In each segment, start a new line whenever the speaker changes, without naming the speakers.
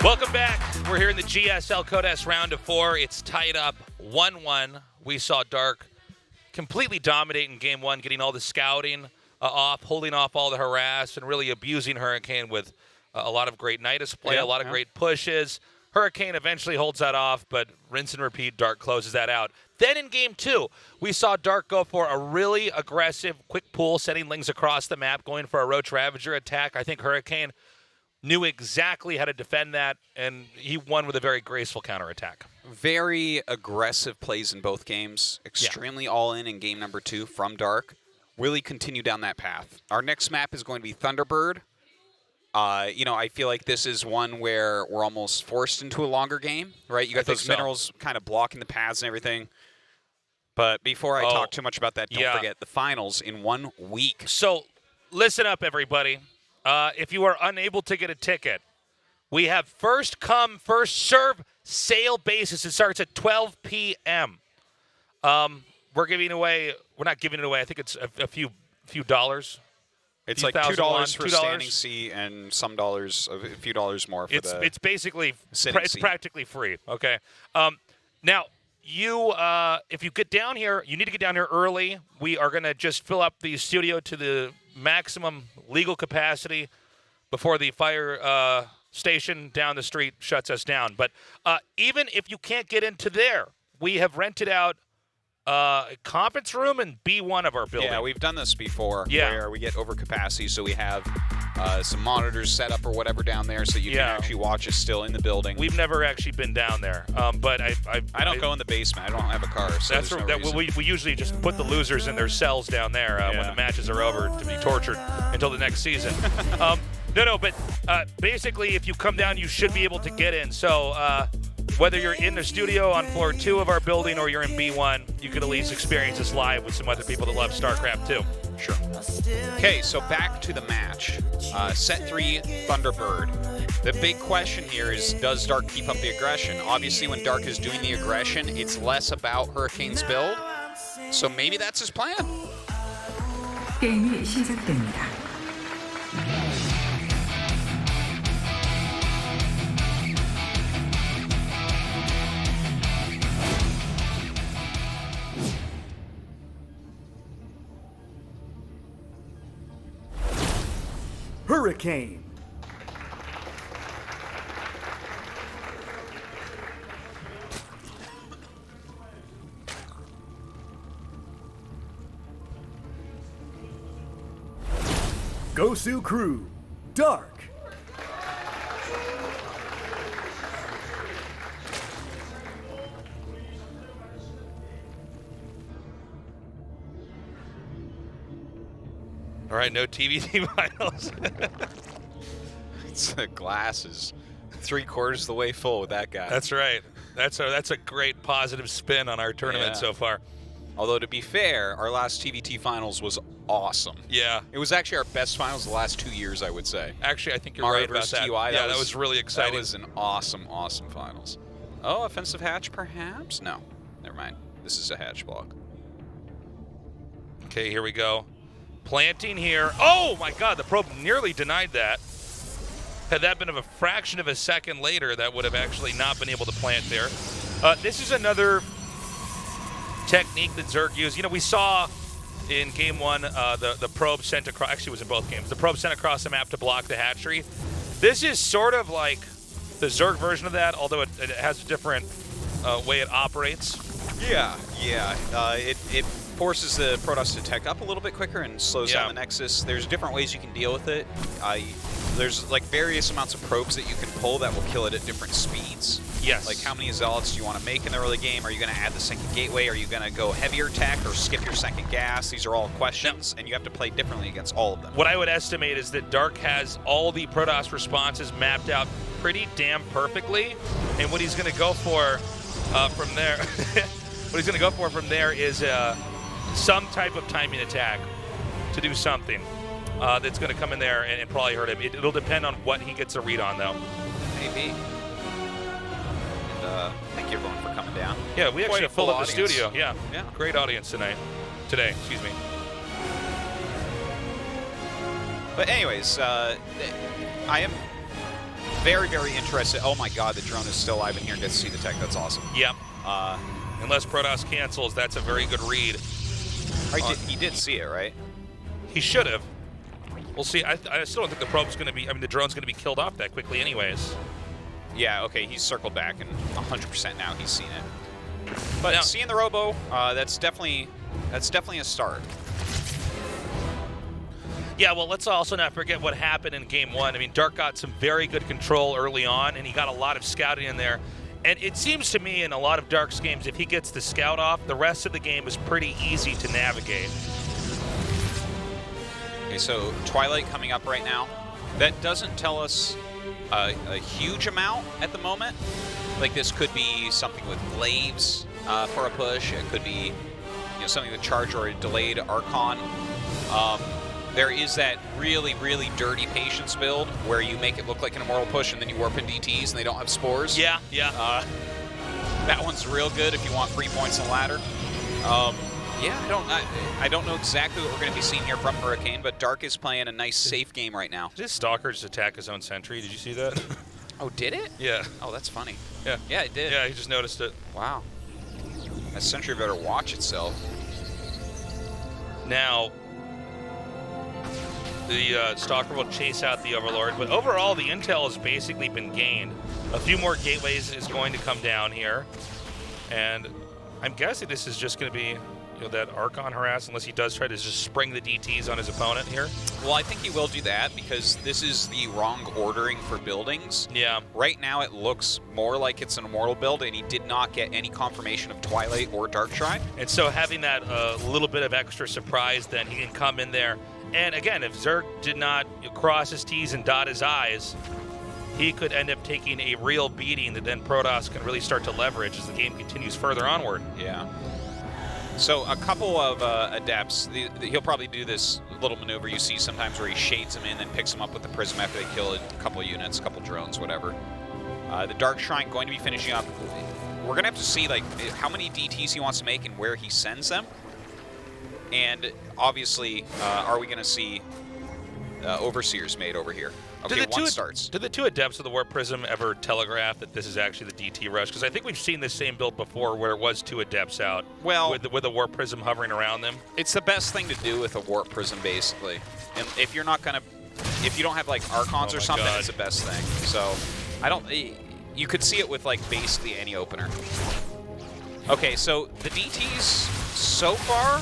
Welcome back. We're here in the GSL Code S round of 4. It's tied up 1-1. We saw Dark completely dominate in game 1, getting all the scouting off, holding off all the harass, and really abusing Hurricane with a lot of great Nidus play, a lot of great pushes. Hurricane eventually holds that off, but rinse and repeat, Dark closes that out. Then in game 2, we saw Dark go for a really aggressive quick pull, sending Lings across the map, going for a Roach Ravager attack. I think Hurricane knew exactly how to defend that, and he won with a very graceful counterattack.
Very aggressive plays in both games. Extremely all-in in game number 2 from Dark. Really continue down that path. Our next map is going to be Thunderbird. I feel like this is one where we're almost forced into a longer game, right? You got those minerals kind of blocking the paths and everything. But before I talk too much about that, don't forget the finals in 1 week.
So listen up, everybody. If you are unable to get a ticket, we have first come, first serve sale basis. It starts at 12 p.m. We're not giving it away. I think it's a few dollars.
It's like $2 for standing seat and some dollars, a few dollars more for
it's basically
it's
practically free. Okay. Now if you get down here, you need to get down here early. We are going to just fill up the studio to the maximum legal capacity before the fire station down the street shuts us down. But even if you can't get into there, we have rented out a conference room in B1 of our building.
Yeah, we've done this before where we get over capacity, so we have some monitors set up or whatever down there so you can actually watch us still in the building.
We've never actually been down there, but
I don't go in the basement. I don't have a car, so
we usually just put the losers in their cells down there when the matches are over to be tortured until the next season. But basically, if you come down, you should be able to get in. So whether you're in the studio on floor 2 of our building or you're in B1, you could at least experience this live with some other people that love StarCraft too.
Sure. Okay, so back to the match. Set 3, Thunderbird. The big question here is, does Dark keep up the aggression? Obviously, when Dark is doing the aggression, it's less about Hurricane's build. So maybe that's his plan.
게임이 시작됩니다.
Hurricane. Gosu Crew, Dark.
All right, no TVT finals.
It's glass is 3/4 of the way full with that guy.
That's right. That's a great positive spin on our tournament so far.
Although, to be fair, our last TVT finals was awesome.
Yeah.
It was actually our best finals the last 2 years, I would say.
Actually, I think you're
Mario
right about
versus
that.
TY,
that was really exciting.
That was an awesome, awesome finals. Oh, offensive hatch, perhaps? No. Never mind. This is a hatch block.
Okay, here we go. Planting here. Oh, my God. The probe nearly denied that. Had that been of a fraction of a second later, that would have actually not been able to plant there. This is another technique that Zerg used. We saw in game 1 the probe sent across. Actually, it was in both games. The probe sent across the map to block the hatchery. This is sort of like the Zerg version of that, although it has a different way it operates.
Yeah. It forces the Protoss to tech up a little bit quicker and slows down the Nexus. There's different ways you can deal with it. There's like various amounts of probes that you can pull that will kill it at different speeds.
Yes.
Like how many Zealots do you want to make in the early game? Are you going to add the second gateway? Are you going to go heavier tech or skip your second gas? These are all questions, and you have to play differently against all of them.
What I would estimate is that Dark has all the Protoss responses mapped out pretty damn perfectly, and what he's going to go for from there, is some type of timing attack to do something that's going to come in there and probably hurt him. It'll depend on what he gets a read on, though.
Maybe. And thank you, everyone, for coming down.
Yeah, we actually filled up the studio. Yeah,
yeah,
great audience today. Excuse me.
But anyways, I am Very, very interested. Oh my God, the drone is still alive in here and gets to see the tech. That's awesome.
Yep. Unless Protoss cancels, that's a very good read.
He did see it, right?
He should have. We'll see. I still don't think the probe's going to be. I mean, the drone's going to be killed off that quickly, anyways.
Yeah. Okay. He's circled back, and 100% now he's seen it. But
now,
seeing the Robo, that's definitely a start.
Yeah, well, let's also not forget what happened in Game 1. I mean, Dark got some very good control early on, and he got a lot of scouting in there. And it seems to me in a lot of Dark's games, if he gets the scout off, the rest of the game is pretty easy to navigate.
Okay, so Twilight coming up right now. That doesn't tell us a huge amount at the moment. Like, this could be something with Glaives for a push. It could be something with Charge or a delayed Archon. There is that really, really dirty Patience build where you make it look like an Immortal push and then you warp in DTs and they don't have spores.
Yeah.
That one's real good if you want 3 points on ladder. Yeah, I don't know exactly what we're going to be seeing here from Hurricane, but Dark is playing a nice, safe game right now.
Did Stalker just attack his own sentry? Did you see that?
Oh, did it?
Yeah.
Oh, that's funny.
Yeah.
Yeah, it did.
Yeah, he just noticed it.
Wow. That sentry better watch itself.
Now, the Stalker will chase out the Overlord, but overall the intel has basically been gained. A few more gateways is going to come down here, and I'm guessing this is just going to be that Archon harass, unless he does try to just spring the DTs on his opponent here.
Well, I think he will do that because this is the wrong ordering for buildings.
Yeah.
Right now it looks more like it's an Immortal build, and he did not get any confirmation of Twilight or Dark Shrine.
And so having that little bit of extra surprise, then he can come in there. And again, if Zerg did not cross his T's and dot his I's, he could end up taking a real beating that then Protoss can really start to leverage as the game continues further onward.
Yeah. So a couple of adepts, he'll probably do this little maneuver you see sometimes where he shades them in and picks them up with the Prism after they kill a couple units, a couple drones, whatever. The Dark Shrine going to be finishing up. We're going to have to see like how many DTs he wants to make and where he sends them. And obviously, are we going to see Overseers made over here? Okay, one starts.
Did the two Adepts of the Warp Prism ever telegraph that this is actually the DT rush? Because I think we've seen this same build before where it was two Adepts out with a Warp Prism hovering around them.
It's the best thing to do with a Warp Prism, basically. And if you're not going to, if you don't have like Archons or something, it's the best thing. So, you could see it with like basically any opener. Okay, so the DTs so far,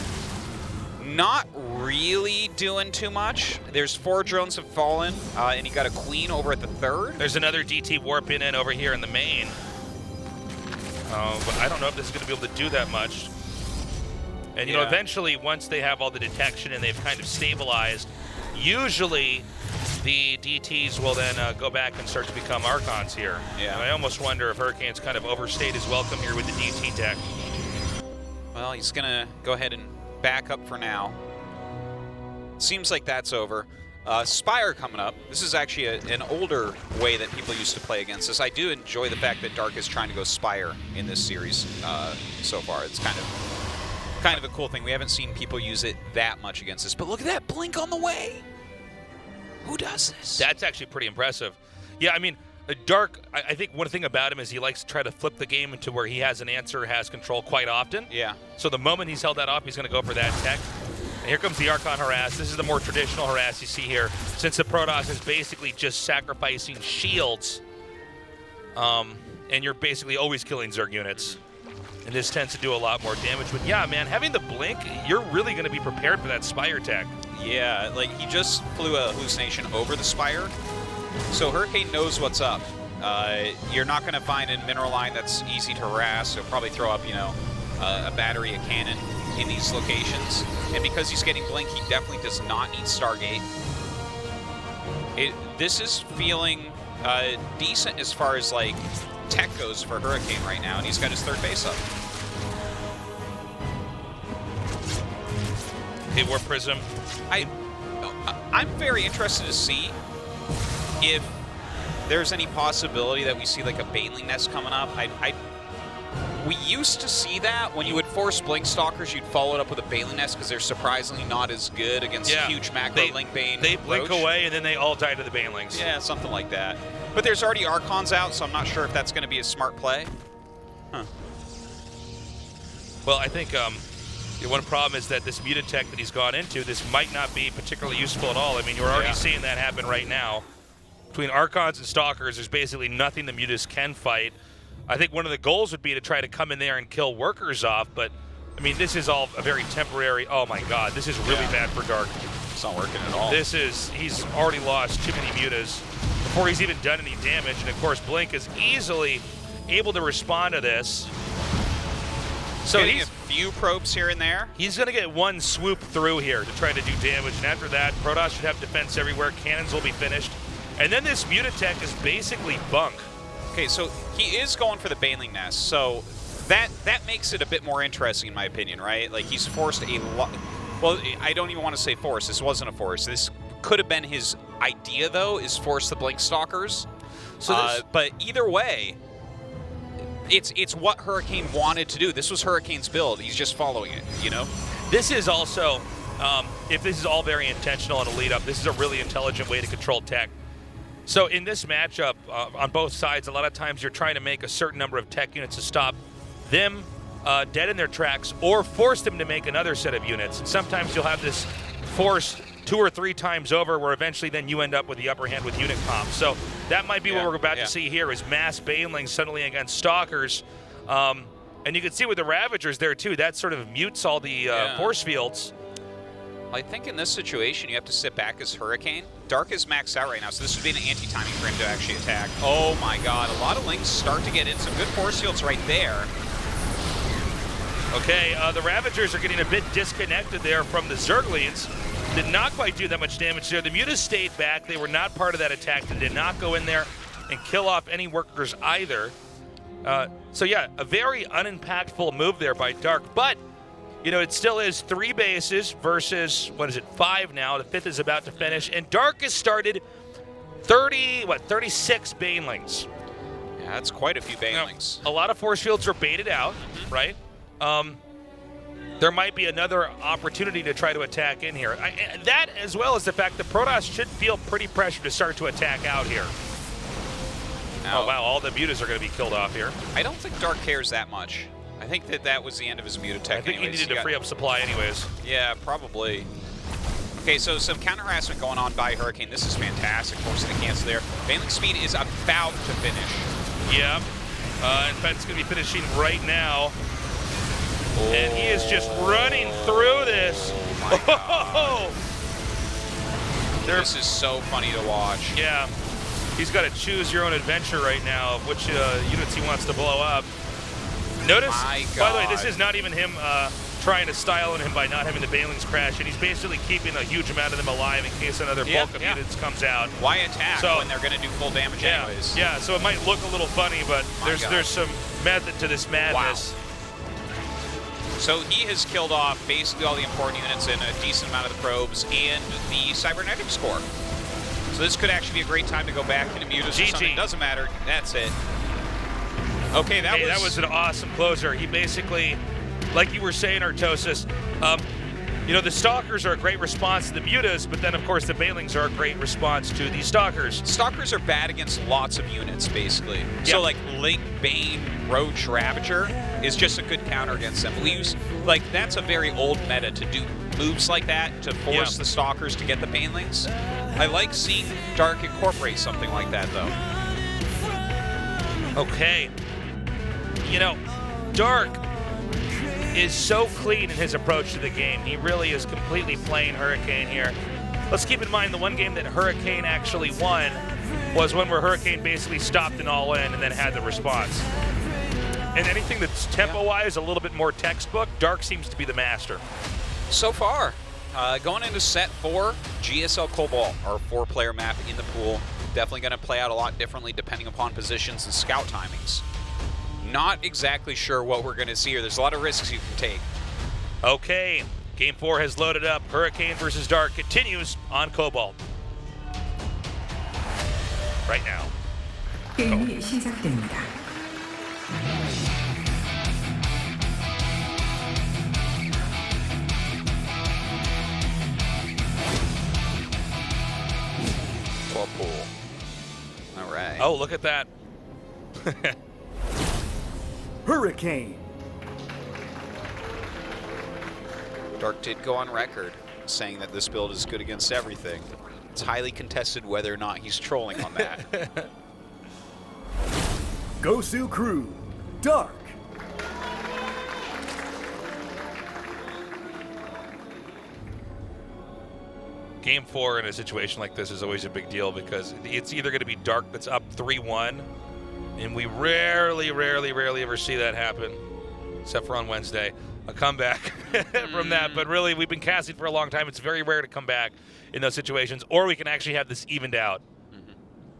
not really doing too much. There's 4 drones have fallen, and you got a Queen over at the 3rd.
There's another DT warping in over here in the main. But I don't know if this is going to be able to do that much. And, you know, eventually, once they have all the detection and they've kind of stabilized, usually the DTs will then go back and start to become Archons here.
Yeah.
And I almost wonder if Hurricane's kind of overstayed his welcome here with the DT deck.
Well, he's going to go ahead and back up for now. Seems like that's over. Spire coming up. This is actually an older way that people used to play against us. I do enjoy the fact that Dark is trying to go Spire in this series so far. It's kind of a cool thing. We haven't seen people use it that much against us. But look at that blink on the way. Who does this?
That's actually pretty impressive. Yeah, I mean, Dark, I think one thing about him is he likes to try to flip the game into where he has an answer, has control quite often.
Yeah.
So the moment he's held that off, he's going to go for that tech. And here comes the Archon harass. This is the more traditional harass you see here, since the Protoss is basically just sacrificing shields, and you're basically always killing Zerg units. And this tends to do a lot more damage. But yeah, man, having the blink, you're really going to be prepared for that Spire tech.
Yeah, like he just flew a hallucination over the Spire. So Hurricane knows what's up. You're not going to find a mineral line that's easy to harass. He'll probably throw up, a battery, a cannon in these locations. And because he's getting Blink, he definitely does not need Stargate. This is feeling decent as far as, like, tech goes for Hurricane right now, and he's got his 3rd base up.
Okay, Warp Prism.
I'm very interested to see if there's any possibility that we see like a Baneling Nest coming up. We used to see that when you would force Blink Stalkers, you'd follow it up with a Bailey Nest because they're surprisingly not as good against huge macro Link Bane.
They blink
Roach.
away and then they all die to the Banelings.
Yeah, something like that. But there's already Archons out, so I'm not sure if that's going to be a smart play. Huh.
Well, I think one problem is that this Mutatech that he's gone into, this might not be particularly useful at all. I mean, you're already seeing that happen right now. Between Archons and Stalkers, there's basically nothing the Mutas can fight. I think one of the goals would be to try to come in there and kill workers off, but I mean, this is all a very temporary. Oh my God, this is really bad for Dark.
It's not working at all.
He's already lost too many Mutas before he's even done any damage, and of course Blink is easily able to respond to this. So
getting
he's
a few probes here and there.
He's going to get one swoop through here to try to do damage, and after that, Protoss should have defense everywhere. Cannons will be finished, and then this Mutatech is basically bunk.
Okay, so he is going for the Baneling Nest, so that makes it a bit more interesting in my opinion, right? Like, he's forced a lot. Well, I don't even want to say force. This wasn't a force. This could have been his idea, though, is force the Blink Stalkers. So but either way, it's what Hurricane wanted to do. This was Hurricane's build. He's just following it, you know?
This is also, if this is all very intentional and a lead up, this is a really intelligent way to control tech. So in this matchup, on both sides, a lot of times you're trying to make a certain number of tech units to stop them dead in their tracks or force them to make another set of units. And sometimes you'll have this force 2 or 3 times over where eventually then you end up with the upper hand with unit comp. So that might be what we're about to see here is mass Banelings suddenly against Stalkers. And you can see with the Ravagers there too, that sort of mutes all the force fields.
I think in this situation, you have to sit back as Hurricane. Dark is maxed out right now, so this would be an anti-timing for him to actually attack. Oh my God, a lot of links start to get in. Some good force fields right there.
Okay, the Ravagers are getting a bit disconnected there from the Zerglings. Did not quite do that much damage there. The Mutas stayed back. They were not part of that attack. They did not go in there and kill off any workers either. So yeah, a very unimpactful move there by Dark, but you know, it still is 3 bases versus, 5 now. The 5th is about to finish. And Dark has started 36 Banelings.
Yeah, that's quite a few Banelings.
Now, a lot of force fields are baited out, right? There might be another opportunity to try to attack in here. That, as well as the fact that Protoss should feel pretty pressured to start to attack out here.
Now,
oh, wow, all the Mutas are going to be killed off here.
I don't think Dark cares that much. I think that was the end of his Mutatech.
I think he needed to free up supply anyways.
Yeah, probably. Okay, so some counter harassment going on by Hurricane. This is fantastic. Forcing the cancel there. Baneling speed is about to finish.
Yeah. In fact, it's going to be finishing right now. Oh. And he is just running through this.
Oh my God. This is so funny to watch.
Yeah. He's got to choose your own adventure right now of which units he wants to blow up. Notice, by the way, this is not even him trying to style on him by not having the Banelings crash, and he's basically keeping a huge amount of them alive in case another bulk of units comes out.
Why attack when they're going to do full damage anyways?
Yeah, so it might look a little funny, but there's some method to this madness.
Wow. So he has killed off basically all the important units and a decent amount of the probes and the cybernetic score. So this could actually be a great time to go back into Mutas or something. Doesn't matter. That's it. Okay, that was
an awesome closer. He basically, like you were saying, Artosis, you know, the Stalkers are a great response to the Mutas, but then, of course, the Banelings are a great response to the Stalkers.
Stalkers are bad against lots of units, basically. Yep. So, like, Link, Bane, Roach, Ravager is just a good counter against them. That's a very old meta to do moves like that to force the Stalkers to get the Banelings. I like seeing Dark incorporate something like that, though.
Okay. You know, Dark is so clean in his approach to the game. He really is completely playing Hurricane here. Let's keep in mind the one game that Hurricane actually won was one where Hurricane basically stopped an all-in and then had the response. And anything that's tempo-wise a little bit more textbook, Dark seems to be the master.
So far, going into set 4, GSL Cobalt, our 4-player map in the pool. Definitely going to play out a lot differently depending upon positions and scout timings. Not exactly sure what we're going to see here. There's a lot of risks you can take.
Okay, Game 4 has loaded up. Hurricane versus Dark continues on Cobalt. Right now.
게임이 시작됩니다.
12 pool. All right.
Oh, look at that.
Hurricane.
Dark did go on record saying that this build is good against everything. It's highly contested whether or not he's trolling on that.
Gosu Crew. Dark.
Game 4 in a situation like this is always a big deal because it's either going to be Dark that's up 3-1, and we rarely ever see that happen, except for on Wednesday. A comeback from that, but really we've been casting for a long time. It's very rare to come back in those situations, or we can actually have this evened out,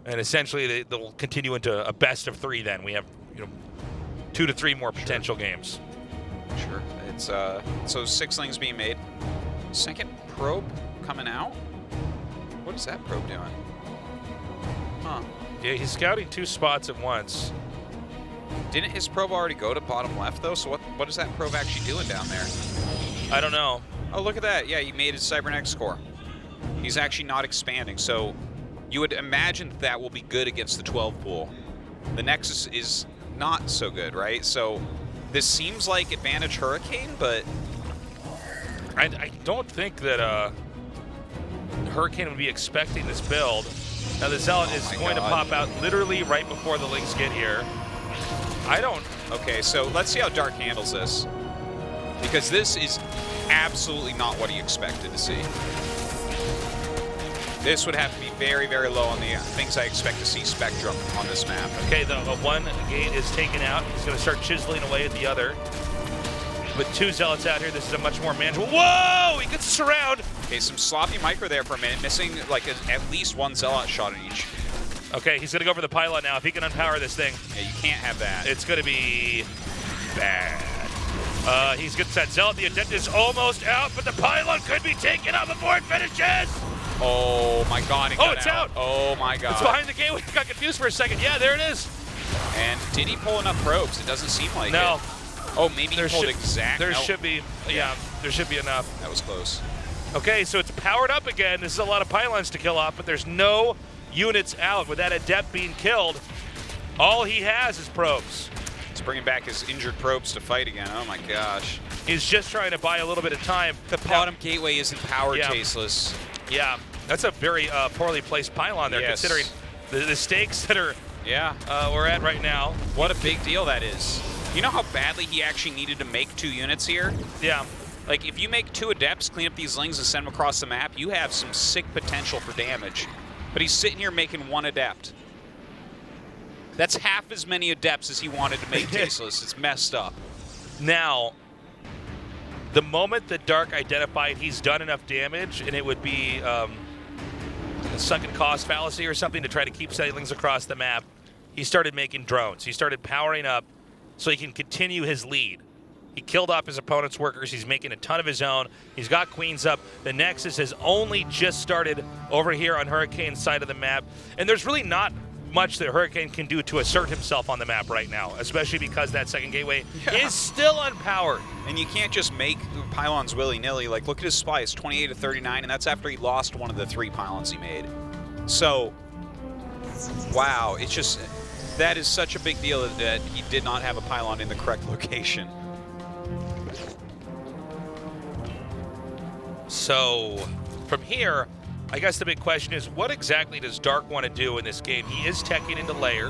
and essentially they'll continue into a best of 3. Then we have 2 to 3 more potential games.
Sure. It's so 6 lanes being made. Second probe coming out. What is that probe doing? Huh.
Yeah, he's scouting 2 spots at once.
Didn't his probe already go to bottom left, though? So what is that probe actually doing down there?
I don't know.
Oh, look at that. Yeah, he made his cybernetics core. He's actually not expanding, so you would imagine that will be good against the 12 pool. The Nexus is not so good, right? So this seems like advantage Hurricane, but
I don't think that Hurricane would be expecting this build. Now the Zealot is going to pop out literally right before the links get here. I don't.
Okay, so let's see how Dark handles this, because this is absolutely not what he expected to see. This would have to be very low on the things I expect to see Spectrum on this map.
Okay, the one gate is taken out. He's going to start chiseling away at the other. With 2 Zealots out here, this is a much more manageable. Whoa! He gets surround.
Okay, some sloppy micro there for a minute, missing like at least 1 Zealot shot in each.
Okay, he's going to go for the pylon now. If he can unpower this thing.
Yeah, you can't have that.
It's going to be bad. He's got that Zealot. The Adept is almost out, but the pylon could be taken out before it finishes.
Oh my God!
It's out.
Oh my God!
It's behind the gateway. Got confused for a second. Yeah, there it is.
And did he pull enough probes? It doesn't seem like
no.
it. Oh, maybe he pulled exact.
There should be. Yeah, there should be enough.
That was close.
Okay, so it's powered up again. This is a lot of pylons to kill off, but there's no units out. With that Adept being killed, all he has is probes.
He's bringing back his injured probes to fight again. Oh my gosh.
He's just trying to buy a little bit of time.
The bottom gateway isn't powered, Tasteless.
Yeah, that's a very poorly placed pylon there, considering the stakes that are we're at right now.
What a big deal that is. You know how badly he actually needed to make 2 units here?
Yeah.
Like, if you make 2 Adepts, clean up these Lings, and send them across the map, you have some sick potential for damage. But he's sitting here making 1 Adept. That's half as many Adepts as he wanted to make Tasteless. It's messed up.
Now, the moment that Dark identified he's done enough damage, and it would be a sunken cost fallacy or something to try to keep sailings across the map, he started making drones. He started powering up so he can continue his lead. He killed off his opponent's workers. He's making a ton of his own. He's got Queens up. The Nexus has only just started over here on Hurricane's side of the map. And there's really not much that Hurricane can do to assert himself on the map right now, especially because that second gateway is still unpowered.
And you can't just make pylons willy-nilly. Like, look at his supply. It's 28 to 39, and that's after he lost one of the 3 pylons he made. So, wow. It's just... that is such a big deal that he did not have a pylon in the correct location.
So, from here, I guess the big question is, what exactly does Dark want to do in this game? He is teching into Lair.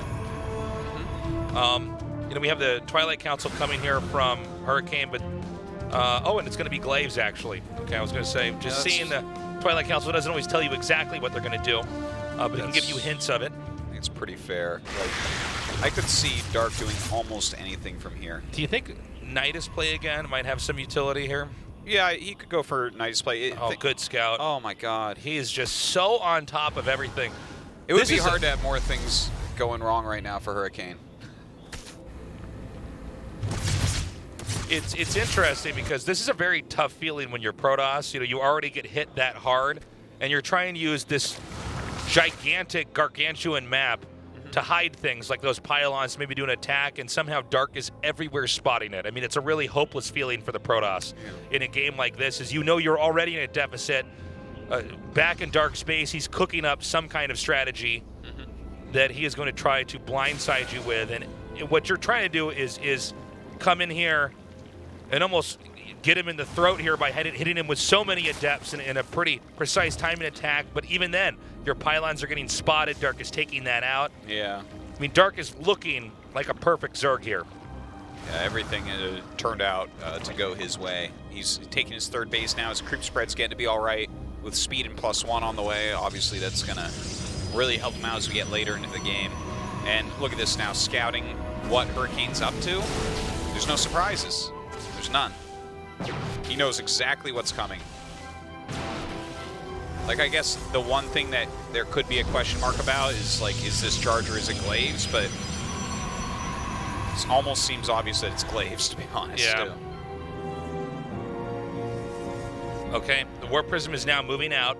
We have the Twilight Council coming here from Hurricane, but and it's going to be Glaives, actually. Okay, I was going to say, just seeing the Twilight Council doesn't always tell you exactly what they're going to do, but it can give you hints of it.
It's pretty fair. Like, I could see Dark doing almost anything from here.
Do you think Nidus play again might have some utility here?
Yeah, he could go for Nidus play.
Good scout.
Oh my God.
He is just so on top of everything.
It would be hard to have more things going wrong right now for Hurricane.
It's interesting because this is a very tough feeling when you're Protoss. You already get hit that hard, and you're trying to use this gigantic gargantuan map to hide things like those pylons, maybe do an attack, and somehow Dark is everywhere spotting it. I mean, it's a really hopeless feeling for the Protoss in a game like this, as you're already in a deficit. back in dark space, he's cooking up some kind of strategy that he is going to try to blindside you with. And what you're trying to do is come in here and almost get him in the throat here by hitting him with so many adepts in a pretty precise timing attack. But even then, your pylons are getting spotted. Dark is taking that out.
Yeah.
I mean, Dark is looking like a perfect Zerg here.
Yeah, everything turned out to go his way. He's taking his third base now. His creep spread's getting to be all right. With speed and +1 on the way, obviously that's going to really help him out as we get later into the game. And look at this now, scouting what Hurricane's up to. There's no surprises. There's none. He knows exactly what's coming. Like, I guess the one thing that there could be a question mark about is, like, is this Charger, is it Glaives? But it almost seems obvious that it's Glaives, to be honest.
Yeah.
Too.
Okay, the Warp Prism is now moving out.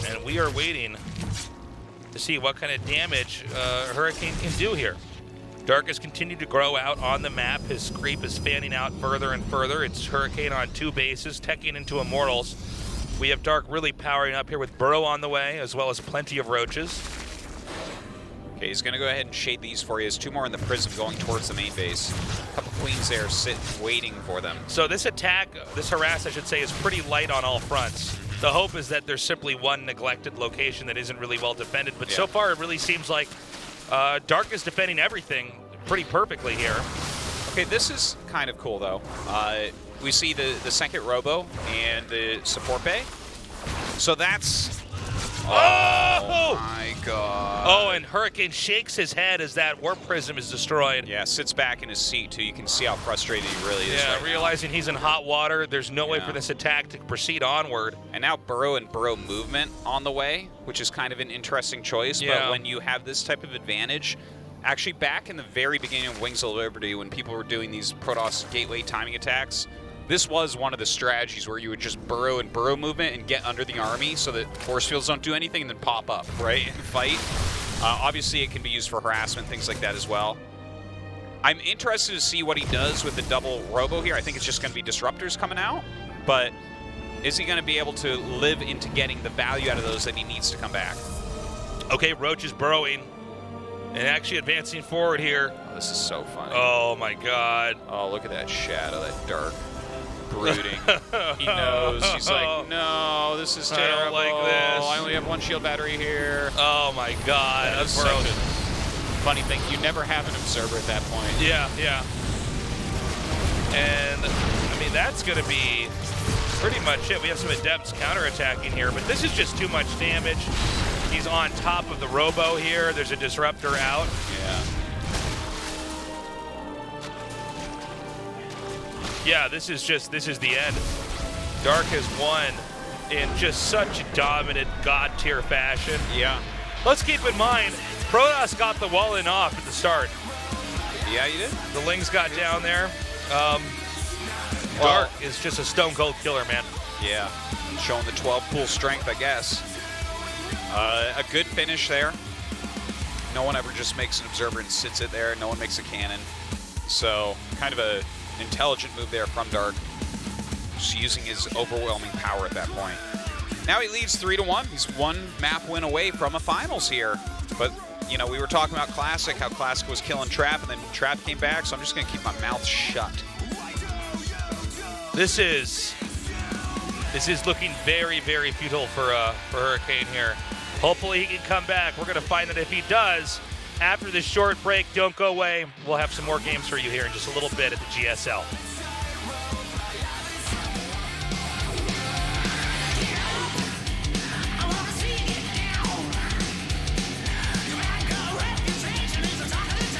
And we are waiting to see what kind of damage Hurricane can do here. Dark has continued to grow out on the map. His creep is fanning out further and further. It's Hurricane on 2 bases, teching into Immortals. We have Dark really powering up here with Burrow on the way, as well as plenty of Roaches.
Okay, he's going to go ahead and shade these for you. There's 2 more in the Prism going towards the main base. A couple Queens there sitting, waiting for them.
So this attack, this harass, I should say, is pretty light on all fronts. The hope is that there's simply one neglected location that isn't really well defended, but so far it really seems like Dark is defending everything pretty perfectly here.
Okay, this is kind of cool, though. We see the second Robo and the support bay. So that's... Oh my god.
Oh, and Hurricane shakes his head as that Warp Prism is destroyed.
Yeah, sits back in his seat, too. You can see how frustrated he really is.
Yeah,
right
realizing he's in hot water. There's no way for this attack to proceed onward.
And now Burrow and Burrow movement on the way, which is kind of an interesting choice. But when you have this type of advantage, actually back in the very beginning of Wings of Liberty, when people were doing these Protoss Gateway timing attacks, this was one of the strategies where you would just Burrow and Burrow movement and get under the army so that force fields don't do anything and then pop up, right, and fight. Obviously, it can be used for harassment, things like that as well. I'm interested to see what he does with the double Robo here. I think it's just going to be Disruptors coming out, but is he going to be able to live into getting the value out of those that he needs to come back?
Okay, Roach is burrowing and actually advancing forward here.
Oh, this is so funny.
Oh, my God.
Oh, look at that shadow, that dark. Brooding. He knows. He's like, no, this is terrible.
I don't like this.
I only have 1 shield battery here.
Oh my god.
That's such a funny thing. You never have an observer at that point.
Yeah, yeah. And, I mean, that's going to be pretty much it. We have some Adepts counterattacking here, but this is just too much damage. He's on top of the Robo here. There's a Disruptor out.
Yeah.
Yeah, this is the end. Dark has won in just such a dominant god-tier fashion.
Yeah.
Let's keep in mind, Protoss got the wall in off at the start.
Yeah, you did.
The Lings got down there. Dark is just a stone-cold killer, man.
Yeah. Showing the 12 pool strength, I guess. A good finish there. No one ever just makes an observer and sits it there. No one makes a cannon. So, kind of a intelligent move there from Dark, just using his overwhelming power at that point. Now he leads 3-1. He's 1 map win away from a finals here. But, you know, we were talking about Classic, how Classic was killing Trap, and then Trap came back, so I'm just going to keep my mouth shut.
This is looking very, very futile for Hurricane here. Hopefully he can come back. We're going to find out if he does. After this short break, don't go away. We'll have some more games for you here in just a little bit at the GSL.